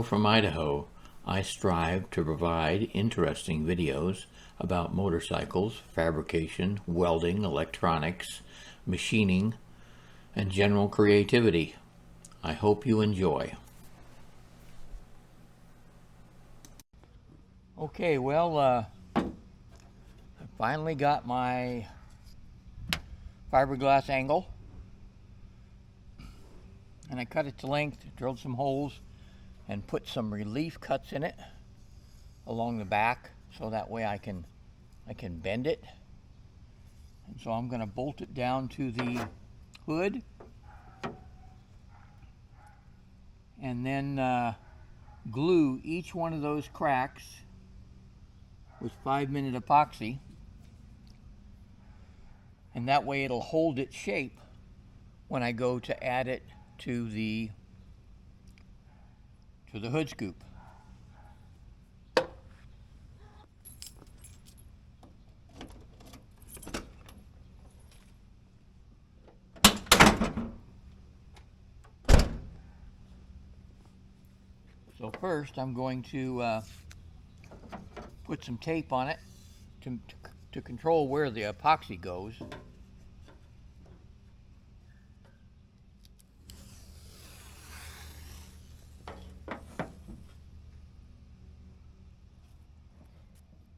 from Idaho. I strive to provide interesting videos about motorcycles, fabrication, welding, electronics, machining, and general creativity. I hope you enjoy. Okay, well, I finally got my fiberglass angle, and I cut it to length, drilled some holes, and put some relief cuts in it along the back so that way I can bend it. And so I'm going to bolt it down to the hood, and then glue each one of those cracks with 5-minute epoxy, and that way it'll hold its shape when I go to add it to the hood scoop. So first I'm going to put some tape on it to control where the epoxy goes.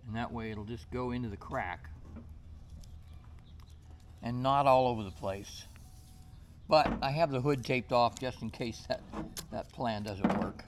And that way it'll just go into the crack and not all over the place. But I have the hood taped off just in case that plan doesn't work.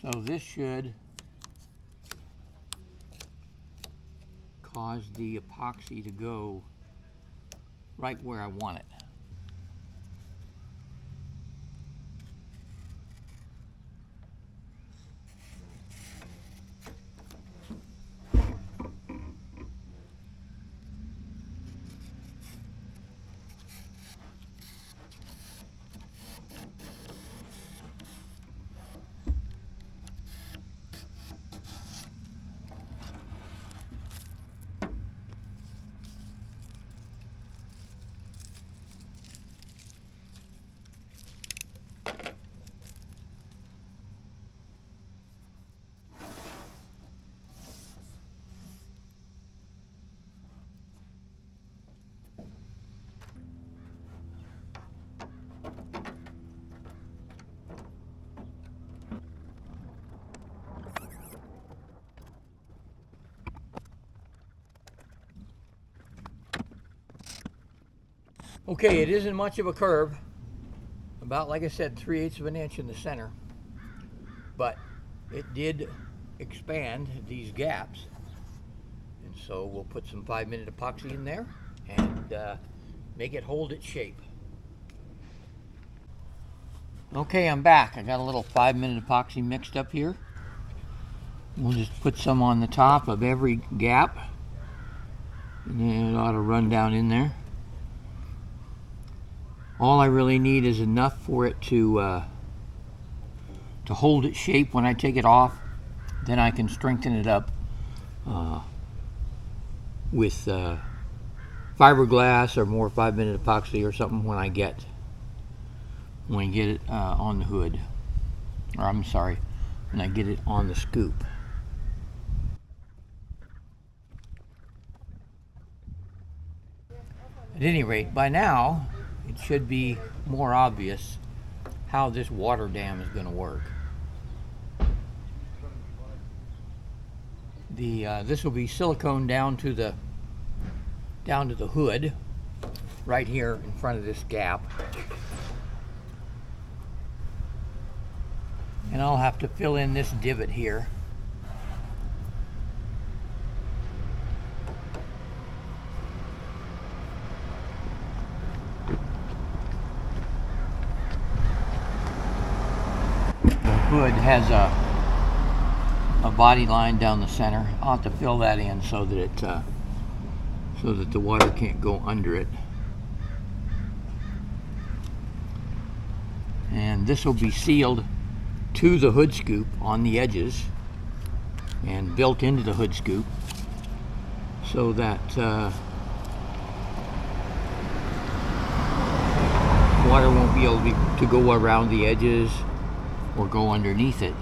So this should cause the epoxy to go right where I want it. Okay, it isn't much of a curve, about, like I said, 3/8 of an inch in the center, but it did expand these gaps, and so we'll put some 5-minute epoxy in there and make it hold its shape. Okay, I'm back. I got a little 5-minute epoxy mixed up here. We'll just put some on the top of every gap, and then it ought to run down in there. All I really need is enough for it to hold its shape when I take it off. Then I can strengthen it up with fiberglass or more 5-minute epoxy or something when I get it on the hood. Or I'm sorry, when I get it on the scoop. At any rate, by now it should be more obvious how this water dam is going to work. This will be silicone down to the hood right here in front of this gap, and I'll have to fill in this divot here. hood has a body line down the center. I'll have to fill that in so that it so that the water can't go under it. And this will be sealed to the hood scoop on the edges and built into the hood scoop so that water won't be able to go around the edges or go underneath it.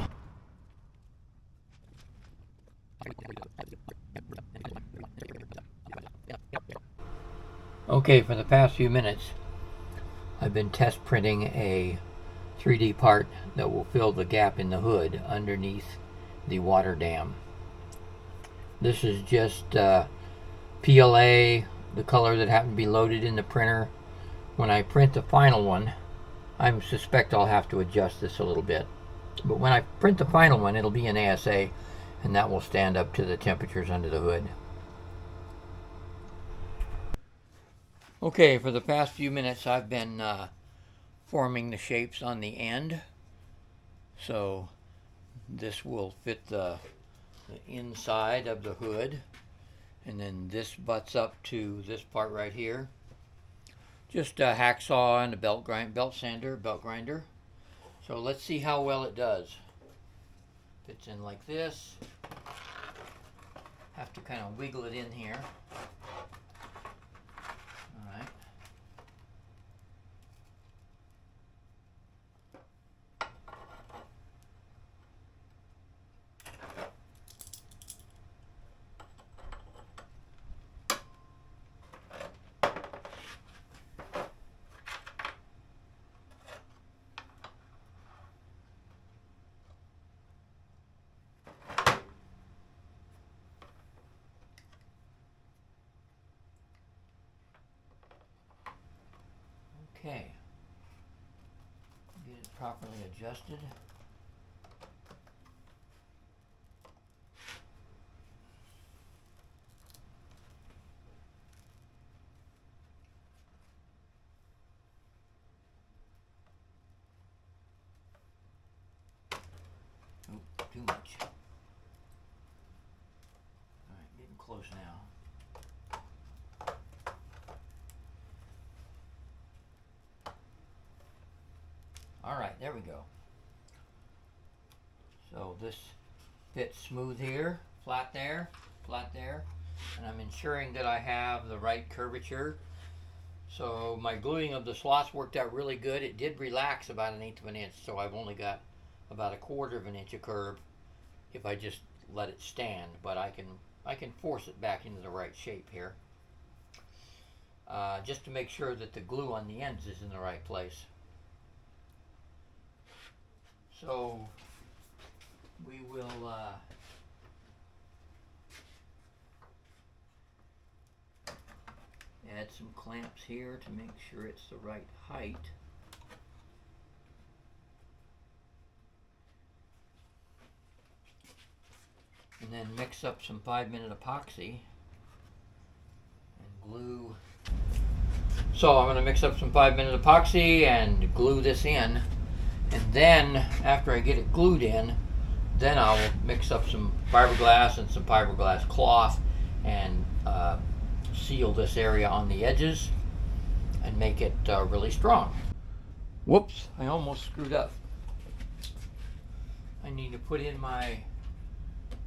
Okay, for the past few minutes I've been test printing a 3D part that will fill the gap in the hood underneath the water dam. This is just PLA, the color that happened to be loaded in the printer. When I print the final one, I suspect I'll have to adjust this a little bit. But when I print the final one, it'll be in ASA, and that will stand up to the temperatures under the hood. Okay, for the past few minutes I've been forming the shapes on the end. So this will fit the inside of the hood, and then this butts up to this part right here. Just a hacksaw and a belt grinder. So let's see how well it does. Fits in like this. Have to kind of wiggle it in here. All right. Okay, get it properly adjusted. Oh, too much. All right, getting close now. Alright, there we go. So this fits smooth here, flat there, and I'm ensuring that I have the right curvature. So my gluing of the slots worked out really good. It did relax about 1/8 of an inch, so I've only got about 1/4 of an inch of curve if I just let it stand, but I can force it back into the right shape here. Just to make sure that the glue on the ends is in the right place. So we will add some clamps here to make sure it's the right height. And then mix up some 5-minute epoxy and glue. So I'm going to mix up some 5-minute epoxy and glue this in. And then, after I get it glued in, then I'll mix up some fiberglass and some fiberglass cloth and seal this area on the edges and make it really strong. Whoops, I almost screwed up. I need to put in my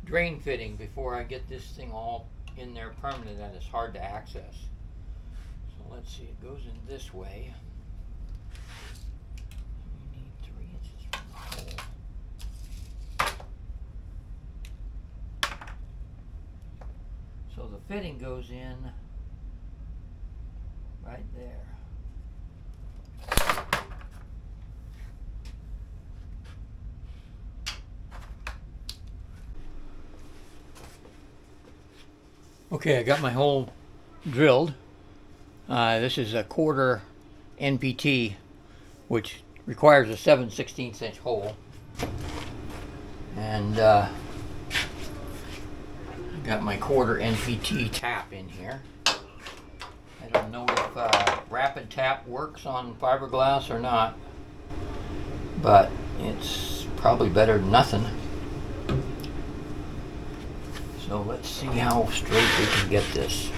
drain fitting before I get this thing all in there permanent, and it's hard to access. So let's see, it goes in this way. So the fitting goes in right there. Okay, I got my hole drilled. This is a 1/4 NPT, which requires a 7/16 inch hole. And got my 1/4 NPT tap in here. I don't know if rapid tap works on fiberglass or not, but it's probably better than nothing. So let's see how straight we can get this.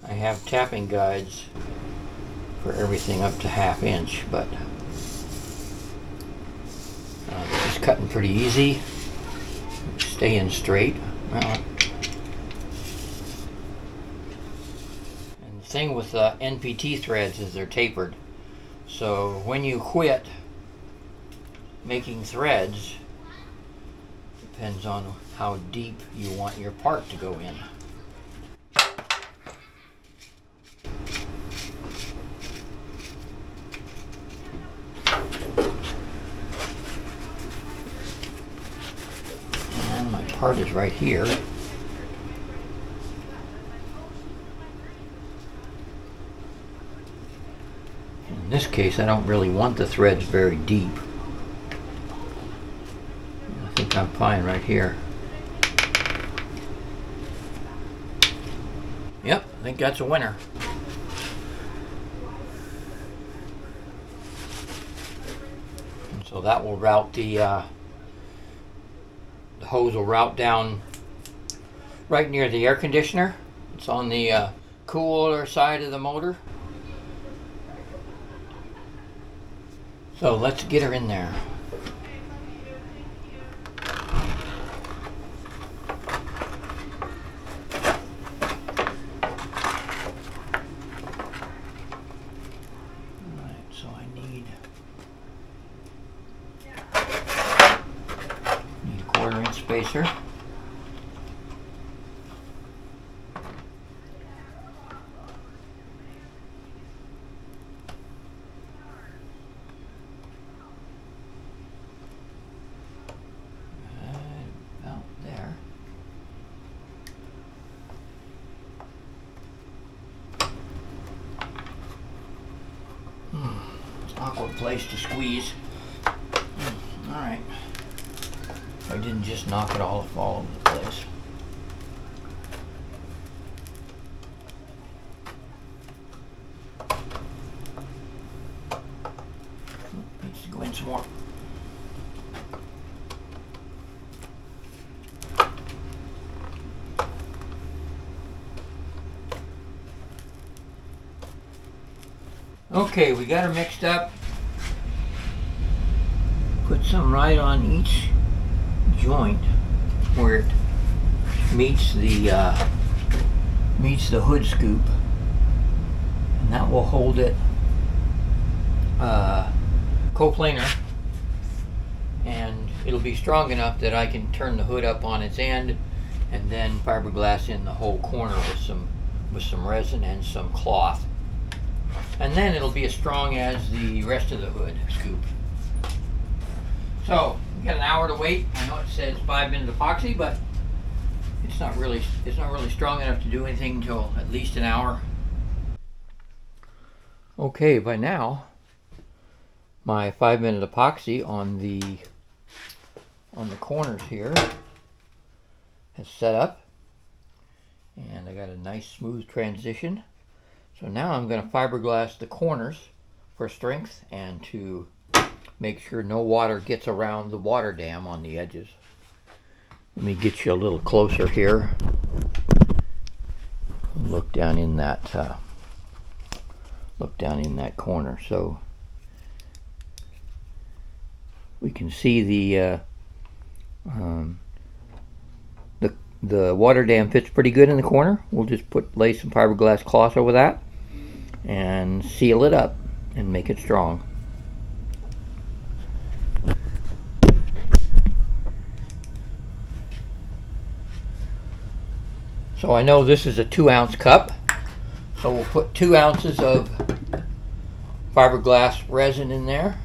I have tapping guides for everything up to 1/2 inch, but it's cutting pretty easy, staying straight. Well, and the thing with NPT threads is they're tapered, so when you quit making threads, depends on how deep you want your part to go in. And my part is right here. In this case, I don't really want the threads very deep. I think I'm fine right here. Yep, I think that's a winner. And so that will route the hose will route down right near the air conditioner. It's on the cooler side of the motor. So let's get her in there. So I need a 1/4 inch spacer. About there. Awkward place to squeeze. Alright. I didn't just knock it all over the place. Needs to go in some more. Okay, we got her mixed up. Put some right on each joint where it meets the hood scoop, and that will hold it coplanar, and it'll be strong enough that I can turn the hood up on its end and then fiberglass in the whole corner with some resin and some cloth. And then it'll be as strong as the rest of the hood scoop. So we got an hour to wait. I know it says 5-minute epoxy, but it's not really strong enough to do anything until at least an hour. Okay, by now my 5-minute epoxy on the corners here has set up, and I got a nice smooth transition. So now I'm going to fiberglass the corners for strength and to make sure no water gets around the water dam on the edges. Let me get you a little closer here. Look down in that corner, so we can see the water dam fits pretty good in the corner. We'll just lay some fiberglass cloth over that and seal it up and make it strong. So I know this is a 2-ounce cup, so we'll put 2 ounces of fiberglass resin in there.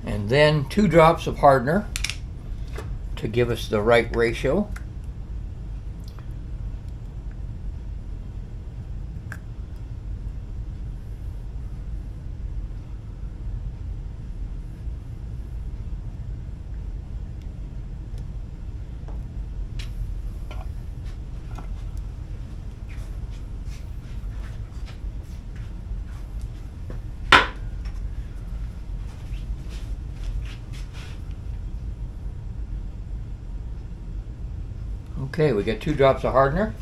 And then 2 drops of hardener to give us the right ratio. Okay, we get 2 drops of hardener,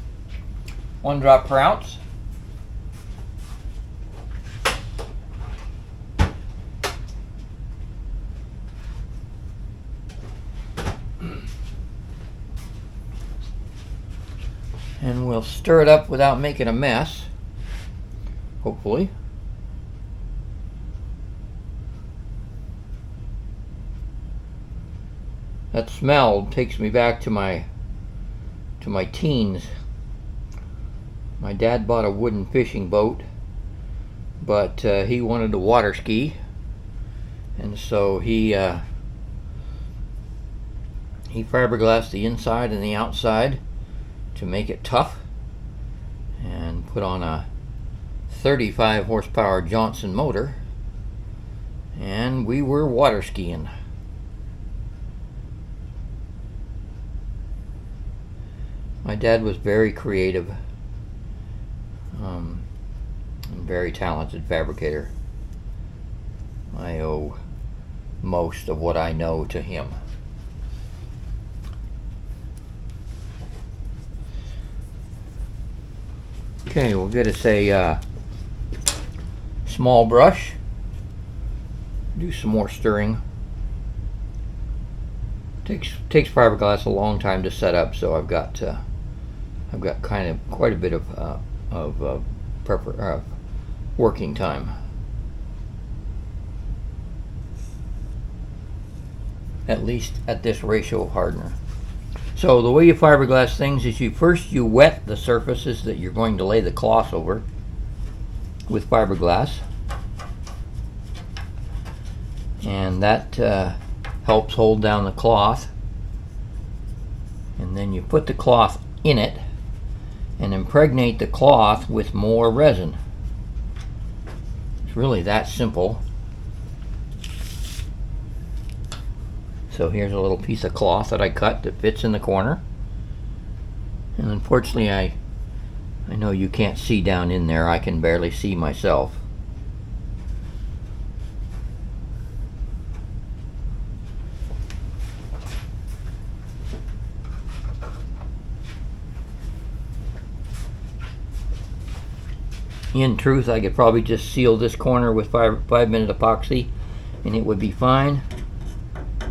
1 drop per ounce. And we'll stir it up without making a mess, hopefully. That smell takes me back to my teens. My dad bought a wooden fishing boat, but he wanted to water ski, and so he fiberglassed the inside and the outside to make it tough, and put on a 35 horsepower Johnson motor, and we were water skiing. My dad was very creative and very talented fabricator. I owe most of what I know to him. Okay, we'll get us a small brush. Do some more stirring. Takes fiberglass a long time to set up, so I've got quite a bit of working time. At least at this ratio of hardener. So the way you fiberglass things is you wet the surfaces that you're going to lay the cloth over with fiberglass, and that helps hold down the cloth. And then you put the cloth in it and impregnate the cloth with more resin. It's really that simple. So here's a little piece of cloth that I cut that fits in the corner. And unfortunately I know you can't see down in there. I can barely see myself. In truth, I could probably just seal this corner with 5-minute epoxy and it would be fine.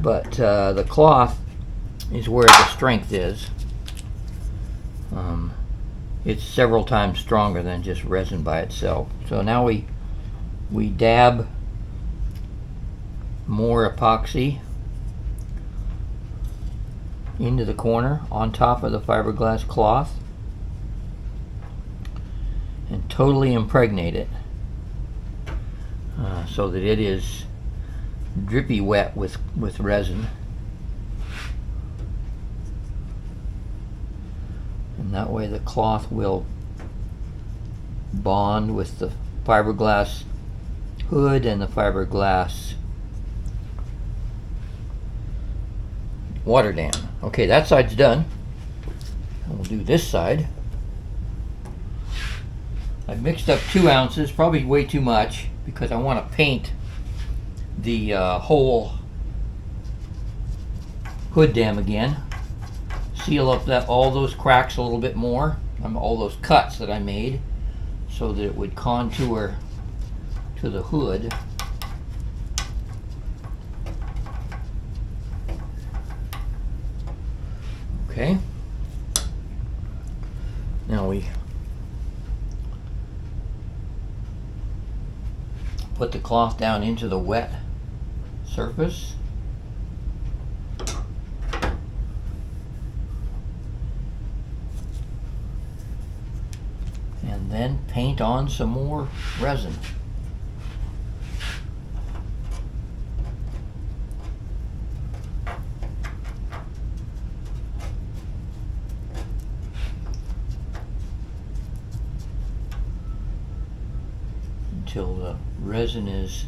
But the cloth is where the strength is. It's several times stronger than just resin by itself. So now we dab more epoxy into the corner on top of the fiberglass cloth and totally impregnate it so that it is drippy wet with resin. And that way the cloth will bond with the fiberglass hood and the fiberglass water dam. Okay, that side's done. And we'll do this side. I've mixed up 2 ounces, probably way too much, because I want to paint the whole hood dam again. Seal up all those cracks a little bit more, all those cuts that I made, so that it would contour to the hood. Okay. Now we put the cloth down into the wet surface. And then paint on some more resin. Until the resin is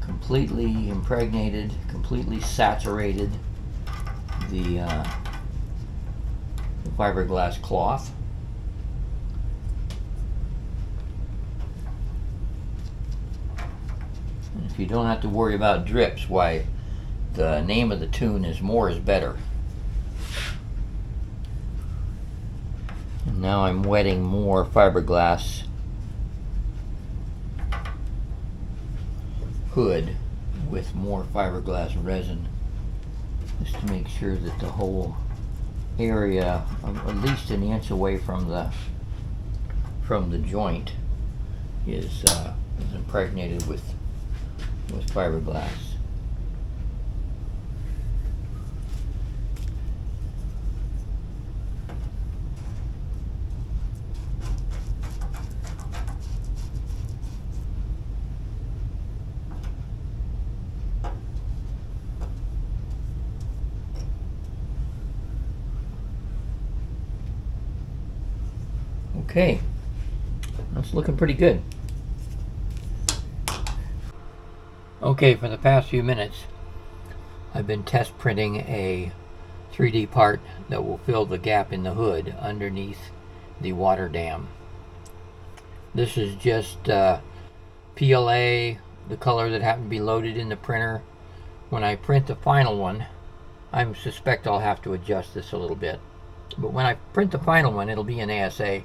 completely impregnated, completely saturated the fiberglass cloth. And if you don't have to worry about drips, why, the name of the tune is more is better. Now I'm wetting more fiberglass hood with more fiberglass resin, just to make sure that the whole area, at least an inch away from the joint, is impregnated with fiberglass. Okay, that's looking pretty good. Okay, for the past few minutes, I've been test printing a 3D part that will fill the gap in the hood underneath the water dam. This is just PLA, the color that happened to be loaded in the printer. When I print the final one, I suspect I'll have to adjust this a little bit. But when I print the final one, it'll be in ASA,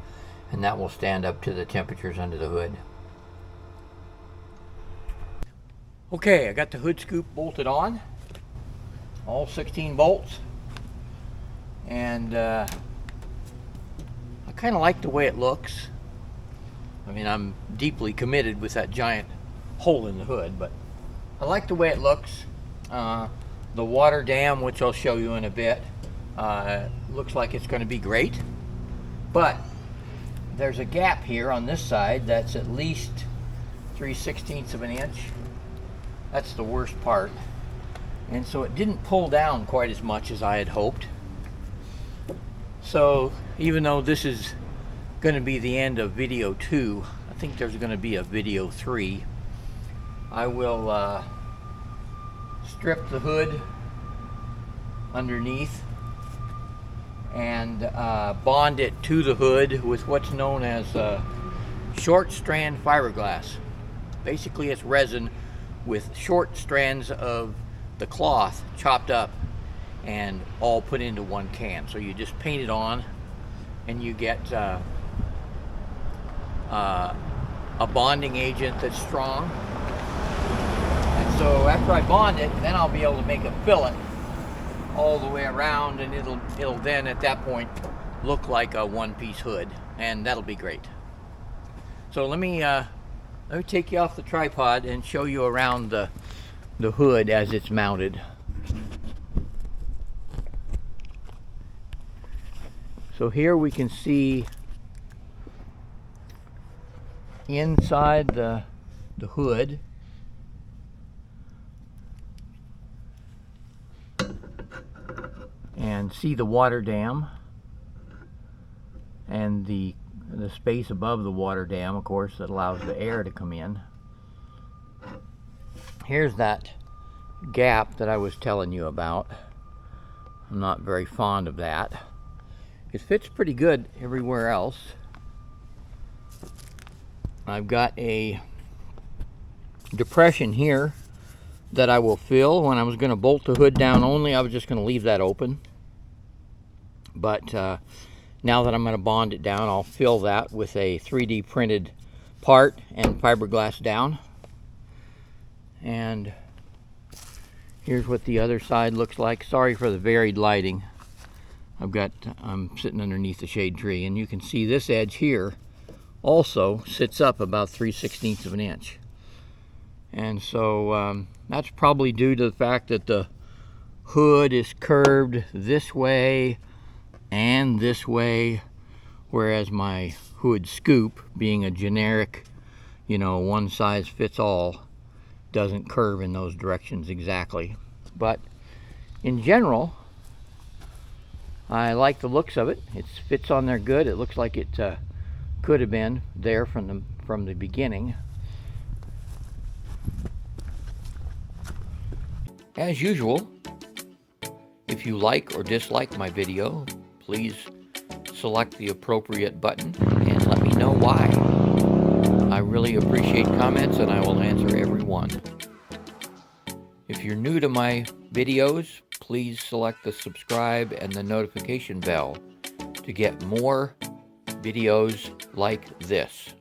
and that will stand up to the temperatures under the hood. Okay, I got the hood scoop bolted on, all 16 bolts, and I kind of like the way it looks. I mean, I'm deeply committed with that giant hole in the hood, but I like the way it looks. The water dam, which I'll show you in a bit, looks like it's going to be great, but there's a gap here on this side that's at least 3/16 of an inch. That's the worst part. And so it didn't pull down quite as much as I had hoped. So even though this is going to be the end of video 2, I think there's going to be a video 3. I will strip the hood underneath and bond it to the hood with what's known as short strand fiberglass. Basically, it's resin with short strands of the cloth chopped up and all put into one can. So you just paint it on and you get a bonding agent that's strong. And so after I bond it, then I'll be able to make a fillet all the way around, and it'll then at that point look like a one-piece hood, and that'll be great. So let me take you off the tripod and show you around the hood as it's mounted. So here we can see inside the hood. And see the water dam and the space above the water dam, of course, that allows the air to come in. Here's that gap that I was telling you about. I'm not very fond of that. It fits pretty good everywhere else. I've got a depression here that I will fill. When I was going to bolt the hood down only, I was just going to leave that open. But now that I'm going to bond it down, I'll fill that with a 3D printed part and fiberglass down. And here's what the other side looks like. Sorry for the varied lighting. I'm sitting underneath the shade tree, and you can see this edge here also sits up about 3/16 of an inch. And so that's probably due to the fact that the hood is curved this way and this way, whereas my hood scoop, being a generic, one size fits all, doesn't curve in those directions exactly. But in general, I like the looks of it. It fits on there good. It looks like it could have been there from the beginning. As usual, if you like or dislike my video, please select the appropriate button and let me know why. I really appreciate comments, and I will answer every one. If you're new to my videos, please select the subscribe and the notification bell to get more videos like this.